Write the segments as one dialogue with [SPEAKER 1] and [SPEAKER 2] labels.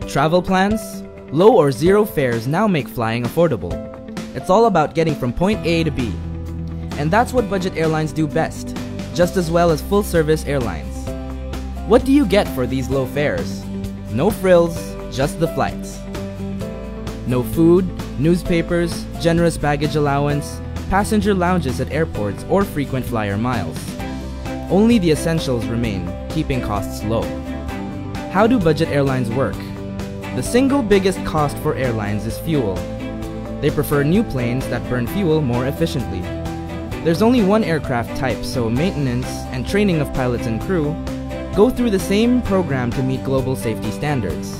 [SPEAKER 1] Travel plans? Low or zero fares now make flying affordable. It's all about getting from point A to B. And that's what budget airlines do best, just as well as full-service airlines. What do you get for these low fares? No frills, just the flights. No food, newspapers, generous baggage allowance, passenger lounges at airports, or frequent flyer miles. Only the essentials remain, keeping costs low. How do budget airlines work? The single biggest cost for airlines is fuel. They prefer new planes that burn fuel more efficiently. There's only one aircraft type, so maintenance and training of pilots and crew go through the same program to meet global safety standards.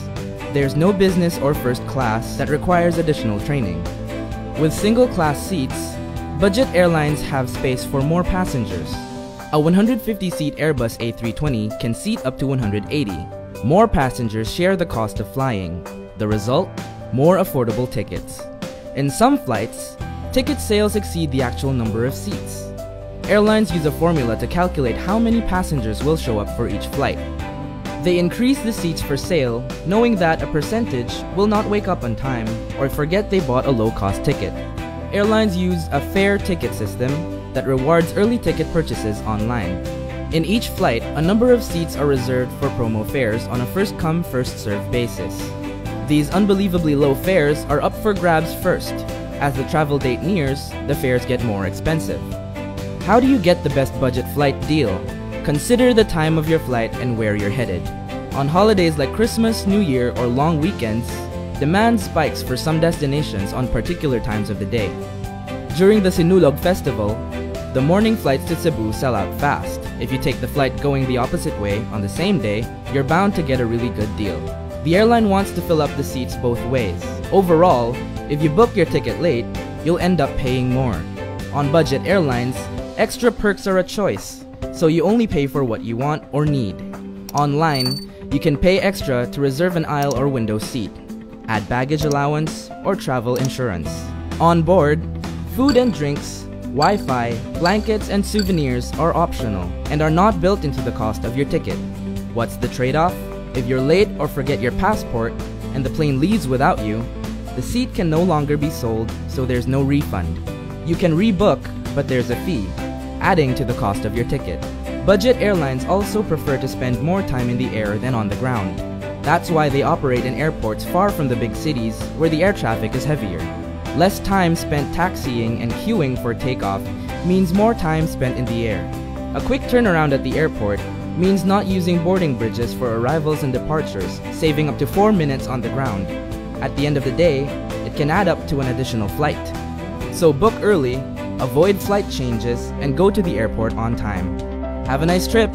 [SPEAKER 1] There's no business or first class that requires additional training. With single-class seats, budget airlines have space for more passengers. A 150-seat Airbus A320 can seat up to 180. More passengers share the cost of flying. The result? More affordable tickets. In some flights, ticket sales exceed the actual number of seats. Airlines use a formula to calculate how many passengers will show up for each flight. They increase the seats for sale, knowing that a percentage will not wake up on time or forget they bought a low-cost ticket. Airlines use a fare ticket system that rewards early ticket purchases online. In each flight, a number of seats are reserved for promo fares on a first-come, first-served basis. These unbelievably low fares are up for grabs first. As the travel date nears, the fares get more expensive. How do you get the best budget flight deal? Consider the time of your flight and where you're headed. On holidays like Christmas, New Year, or long weekends, demand spikes for some destinations on particular times of the day. During the Sinulog Festival, the morning flights to Cebu sell out fast. If you take the flight going the opposite way on the same day, you're bound to get a really good deal. The airline wants to fill up the seats both ways. Overall, if you book your ticket late, you'll end up paying more. On budget airlines, extra perks are a choice, so you only pay for what you want or need. Online, you can pay extra to reserve an aisle or window seat, add baggage allowance, or travel insurance. On board, food and drinks, Wi-Fi, blankets, and souvenirs are optional and are not built into the cost of your ticket. What's the trade-off? If you're late or forget your passport and the plane leaves without you, the seat can no longer be sold, so there's no refund. You can rebook, but there's a fee, adding to the cost of your ticket. Budget airlines also prefer to spend more time in the air than on the ground. That's why they operate in airports far from the big cities where the air traffic is heavier. Less time spent taxiing and queuing for takeoff means more time spent in the air. A quick turnaround at the airport means not using boarding bridges for arrivals and departures, saving up to 4 minutes on the ground. At the end of the day, it can add up to an additional flight. So book early, avoid flight changes, and go to the airport on time. Have a nice trip!